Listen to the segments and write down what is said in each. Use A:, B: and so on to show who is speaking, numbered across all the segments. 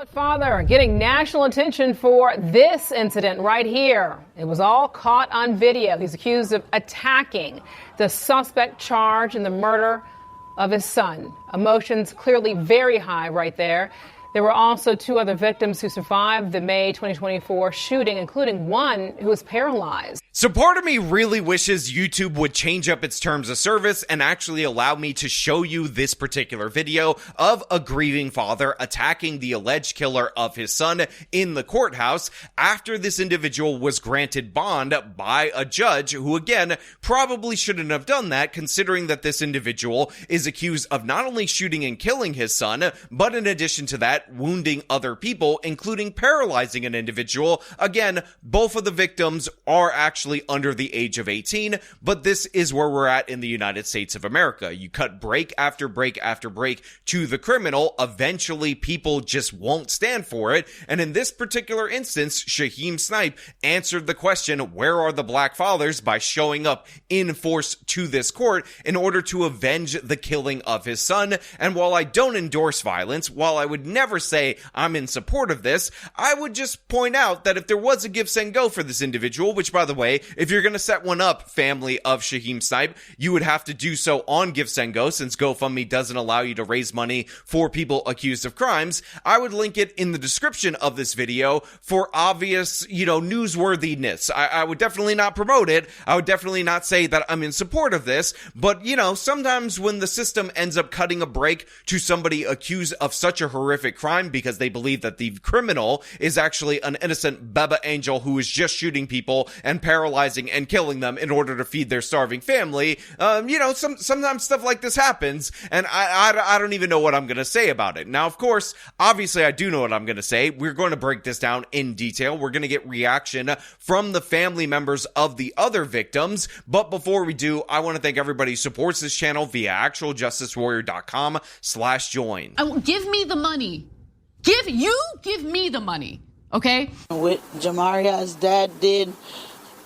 A: Father getting national attention for this incident right here. It was all caught on video. He's accused of attacking the suspect charged in the murder of his son. Emotions clearly very high right there. There were also two other victims who survived the May 2024 shooting, including one who was paralyzed.
B: So part of me really wishes YouTube would change up its terms of service and actually allow me to show you this particular video of a grieving father attacking the alleged killer of his son in the courthouse after this individual was granted bond by a judge who, again, probably shouldn't have done that, considering that this individual is accused of not only shooting and killing his son, but in addition to that, wounding other people, including paralyzing an individual. Again, both of the victims are actually under the age of 18, but this is where we're at in the United States of America. You cut break after break after break to the criminal. Eventually, people just won't stand for it. And in this particular instance, Shaheem Snipe answered the question, where are the black fathers, by showing up in force to this court in order to avenge the killing of his son. And while I don't endorse violence, while I would never say I'm in support of this, I would just point out that if there was a give, send, go for this individual, which, by the way, if you're going to set one up, family of Shaheem Snipe, you would have to do so on Give, Send, Go, since GoFundMe doesn't allow you to raise money for people accused of crimes. I would link it in the description of this video for obvious, newsworthiness. I would definitely not promote it. I would definitely not say that I'm in support of this, but, sometimes when the system ends up cutting a break to somebody accused of such a horrific crime because they believe that the criminal is actually an innocent Beba Angel who is just shooting people and paralyzing and killing them in order to feed their starving family, sometimes stuff like this happens, and I don't even know what I'm going to say about it. Now, of course, obviously I do know what I'm going to say. We're going to break this down in detail. We're going to get reaction from the family members of the other victims, but before we do, I want to thank everybody who supports this channel via actualjusticewarrior.com/join.
C: Give me the money. Give me the money, okay?
D: What Jamaria's dad did,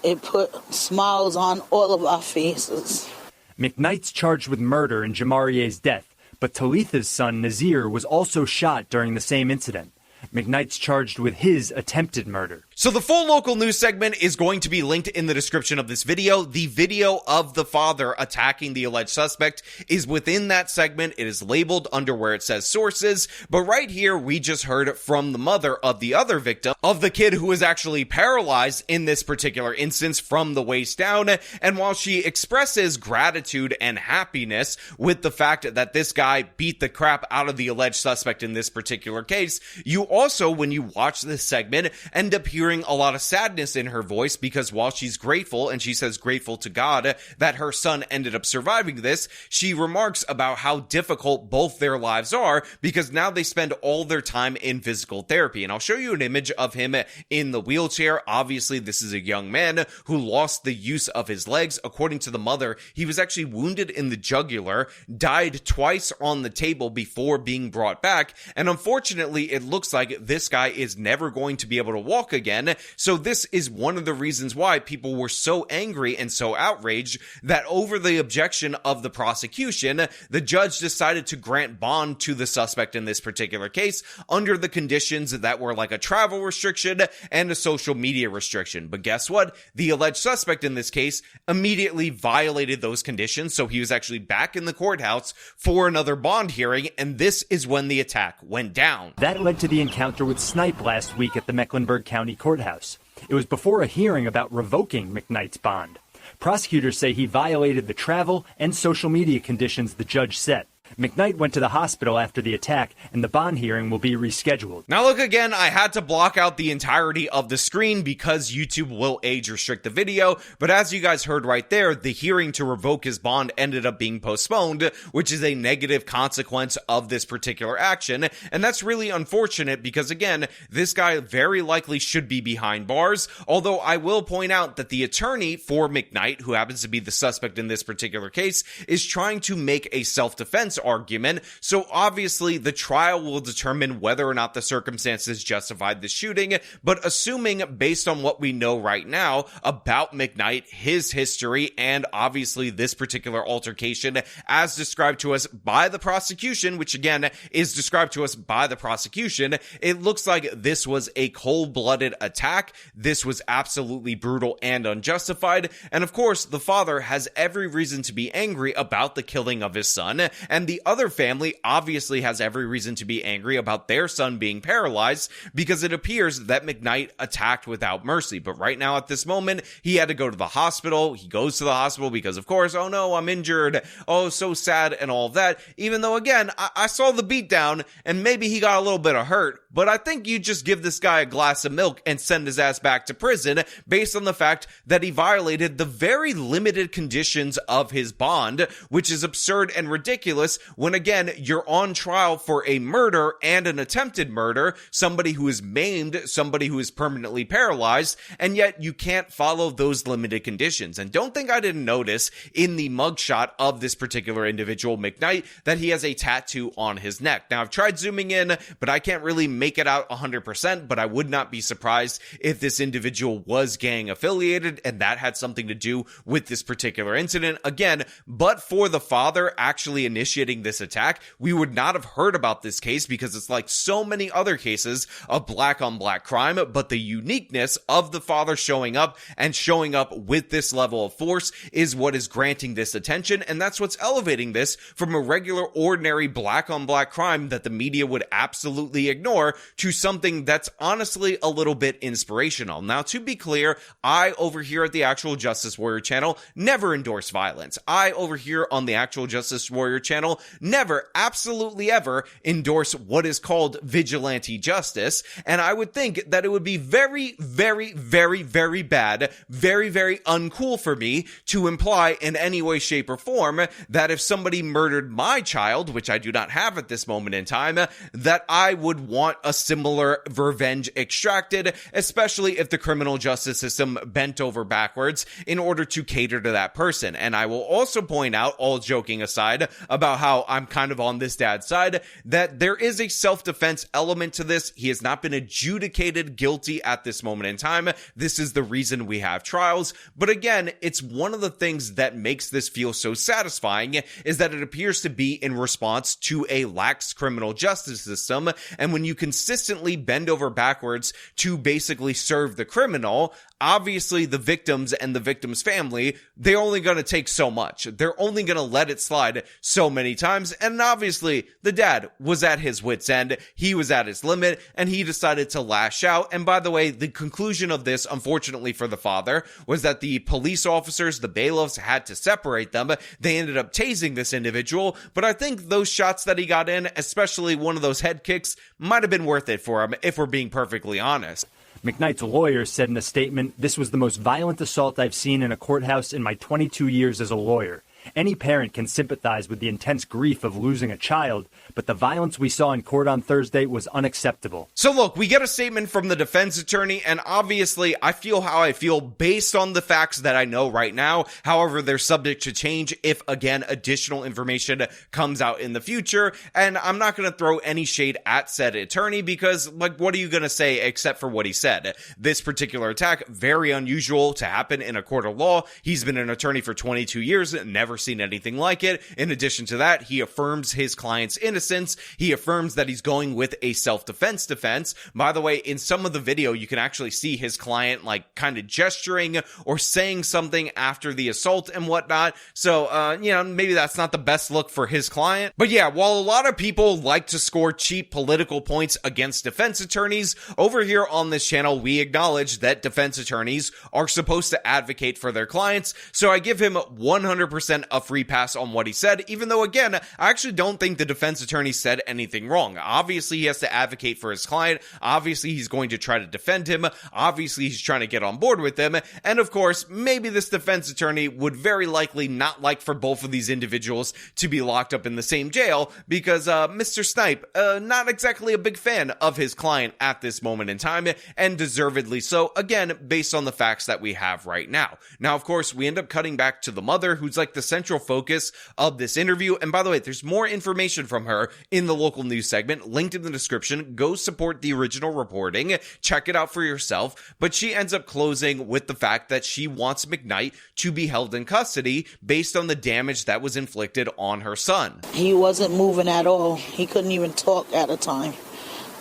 D: it put smiles on all of our faces.
E: McKnight's charged with murder in Jamarie's death, but Talitha's son, Nazir, was also shot during the same incident. McKnight's charged with his attempted murder.
B: So the full local news segment is going to be linked in the description of this video. The video of the father attacking the alleged suspect is within that segment. It is labeled under where it says sources, but right here we just heard from the mother of the other victim, of the kid who was actually paralyzed in this particular instance from the waist down. And while she expresses gratitude and happiness with the fact that this guy beat the crap out of the alleged suspect in this particular case, you also, when you watch this segment, end up hearing a lot of sadness in her voice, because while she's grateful, and she says grateful to God that her son ended up surviving this, she remarks about how difficult both their lives are, because now they spend all their time in physical therapy. And I'll show you an image of him in the wheelchair. Obviously, this is a young man who lost the use of his legs. According to the mother, he was actually wounded in the jugular, died twice on the table before being brought back, and unfortunately, it looks like this guy is never going to be able to walk again. So this is one of the reasons why people were so angry and so outraged that over the objection of the prosecution, the judge decided to grant bond to the suspect in this particular case under the conditions that were like a travel restriction and a social media restriction. But guess what? The alleged suspect in this case immediately violated those conditions, so he was actually back in the courthouse for another bond hearing, and this is when the attack went down.
E: That led to the encounter with Snipe last week at the Mecklenburg County Courthouse. It was before a hearing about revoking McKnight's bond. Prosecutors say he violated the travel and social media conditions the judge set. McKnight went to the hospital after the attack, and the bond hearing will be rescheduled.
B: Now look, again, I had to block out the entirety of the screen because YouTube will age restrict the video, but as you guys heard right there, the hearing to revoke his bond ended up being postponed, which is a negative consequence of this particular action, and that's really unfortunate because, again, this guy very likely should be behind bars, although I will point out that the attorney for McKnight, who happens to be the suspect in this particular case, is trying to make a self-defense defense argument, so obviously the trial will determine whether or not the circumstances justified the shooting, but assuming based on what we know right now about McKnight, his history, and obviously this particular altercation as described to us by the prosecution, which again is described to us by the prosecution, it looks like this was a cold-blooded attack. This was absolutely brutal and unjustified, and of course the father has every reason to be angry about the killing of his son, and the other family obviously has every reason to be angry about their son being paralyzed because it appears that McKnight attacked without mercy. But right now at this moment, he had to go to the hospital. He goes to the hospital because of course, oh no, I'm injured. Oh, so sad and all of that. Even though again, I saw the beatdown and maybe he got a little bit of hurt, but I think you just give this guy a glass of milk and send his ass back to prison based on the fact that he violated the very limited conditions of his bond, which is absurd and ridiculous when again, you're on trial for a murder and an attempted murder, somebody who is maimed, somebody who is permanently paralyzed, and yet you can't follow those limited conditions. And don't think I didn't notice in the mugshot of this particular individual, McKnight, that he has a tattoo on his neck. Now, I've tried zooming in, but I can't really make it out 100%, but I would not be surprised if this individual was gang affiliated and that had something to do with this particular incident. Again, but for the father actually initiating this attack, we would not have heard about this case because it's like so many other cases of black on black crime, but the uniqueness of the father showing up and showing up with this level of force is what is granting this attention, and that's what's elevating this from a regular ordinary black on black crime that the media would absolutely ignore to something that's honestly a little bit inspirational. Now, to be clear, I over here at the Actual Justice Warrior channel never endorse violence. I over here on the Actual Justice Warrior channel never, absolutely ever endorse what is called vigilante justice, and I would think that it would be very, very, very, very bad, very, very uncool for me to imply in any way, shape, or form that if somebody murdered my child, which I do not have at this moment in time, that I would want a similar revenge extracted, especially if the criminal justice system bent over backwards in order to cater to that person. And I will also point out, all joking aside, about how I'm kind of on this dad's side, that there is a self-defense element to this. He has not been adjudicated guilty at this moment in time. This is the reason we have trials. But again, it's one of the things that makes this feel so satisfying is that it appears to be in response to a lax criminal justice system. And when you consistently bend over backwards to basically serve the criminal, obviously the victims and the victim's family, they're only going to take so much. They're only going to let it slide so many times. And obviously the dad was at his wit's end. He was at his limit and he decided to lash out. And by the way, the conclusion of this, unfortunately for the father, was that the police officers, the bailiffs, had to separate them. They ended up tasing this individual. But I think those shots that he got in, especially one of those head kicks, might have been worth it for him, if we're being perfectly honest.
E: McKnight's lawyer said in a statement, "This was the most violent assault I've seen in a courthouse in my 22 years as a lawyer. Any parent can sympathize with the intense grief of losing a child, but the violence we saw in court on Thursday was unacceptable."
B: So look, we get a statement from the defense attorney, and obviously I feel how I feel based on the facts that I know right now. However, they're subject to change if, again, additional information comes out in the future, and I'm not going to throw any shade at said attorney because, like, what are you going to say except for what he said? This particular attack, very unusual to happen in a court of law. He's been an attorney for 22 years, never seen anything like it. In addition to that, he affirms his client's innocence. He affirms that he's going with a self-defense defense. By the way, in some of the video, you can actually see his client like kind of gesturing or saying something after the assault and whatnot. So, maybe that's not the best look for his client. But yeah, while a lot of people like to score cheap political points against defense attorneys, over here on this channel, we acknowledge that defense attorneys are supposed to advocate for their clients. So I give him 100% a free pass on what he said, even though, again, I actually don't think the defense attorney said anything wrong. Obviously, he has to advocate for his client. Obviously, he's going to try to defend him. Obviously, he's trying to get on board with him. And of course, maybe this defense attorney would very likely not like for both of these individuals to be locked up in the same jail because Mr. Snipe, not exactly a big fan of his client at this moment in time, and deservedly so, again, based on the facts that we have right now. Now, of course, we end up cutting back to the mother, who's like the central focus of this interview. And by the way, there's more information from her in the local news segment, linked in the description. Go support the original reporting. Check it out for yourself. But she ends up closing with the fact that she wants McKnight to be held in custody based on the damage that was inflicted on her son.
D: He wasn't moving at all. He couldn't even talk at a time.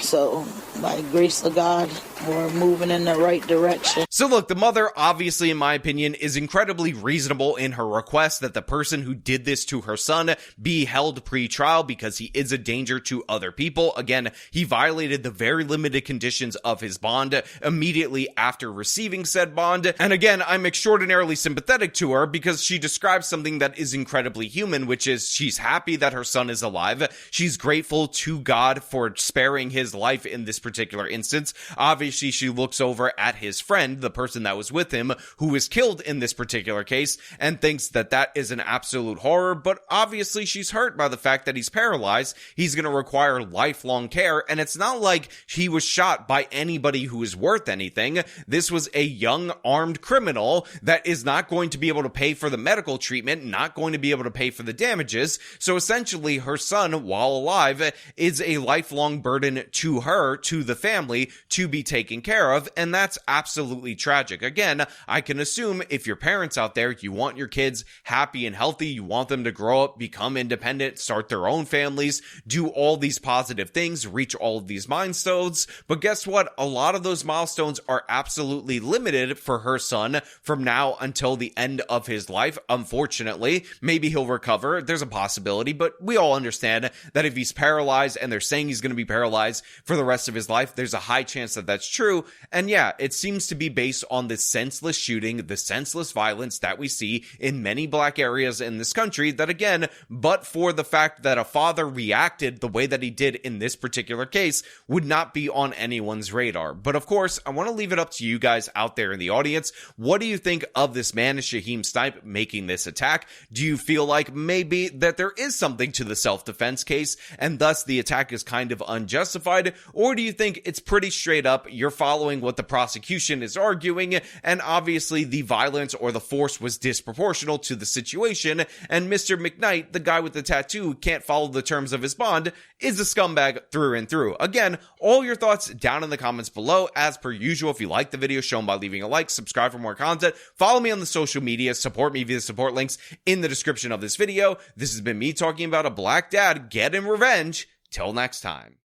D: So, by grace of God, we're moving in the right direction.
B: So look, the mother, obviously, in my opinion, is incredibly reasonable in her request that the person who did this to her son be held pre-trial because he is a danger to other people. Again, he violated the very limited conditions of his bond immediately after receiving said bond. And again, I'm extraordinarily sympathetic to her because she describes something that is incredibly human, which is she's happy that her son is alive. She's grateful to God for sparing his life in this particular instance. Obviously, she looks over at his friend, the person that was with him, who was killed in this particular case, and thinks that that is an absolute horror. But obviously, she's hurt by the fact that he's paralyzed. He's going to require lifelong care, and it's not like he was shot by anybody who is worth anything. This was a young armed criminal that is not going to be able to pay for the medical treatment, not going to be able to pay for the damages. So essentially, her son, while alive, is a lifelong burden to her, to the family, to be taken care of, and that's absolutely tragic. Again, I can assume if you're parents out there, you want your kids happy and healthy, you want them to grow up, become independent, start their own families, do all these positive things, reach all of these milestones, but guess what? A lot of those milestones are absolutely limited for her son from now until the end of his life, unfortunately. Maybe he'll recover, there's a possibility, but we all understand that if he's paralyzed and they're saying he's going to be paralyzed for the rest of his life, there's a high chance that that's true. And yeah, it seems to be based on this senseless shooting, the senseless violence that we see in many black areas in this country, that again, but for the fact that a father reacted the way that he did in this particular case, would not be on anyone's radar. But of course, I want to leave it up to you guys out there in the audience. What do you think of this man, Shaheem Snipe, making this attack? Do you feel like maybe that there is something to the self-defense case, and thus the attack is kind of unjustified? Or do you think it's pretty straight up, you're following what the prosecution is arguing, and obviously the violence or the force was disproportional to the situation, and Mr. McKnight, the guy with the tattoo who can't follow the terms of his bond, is a scumbag through and through? Again, all your thoughts down in the comments below. As per usual, if you like the video, show them by leaving a like, subscribe for more content, follow me on the social media, support me via the support links in the description of this video. This has been me talking about a black dad getting revenge. Till next time.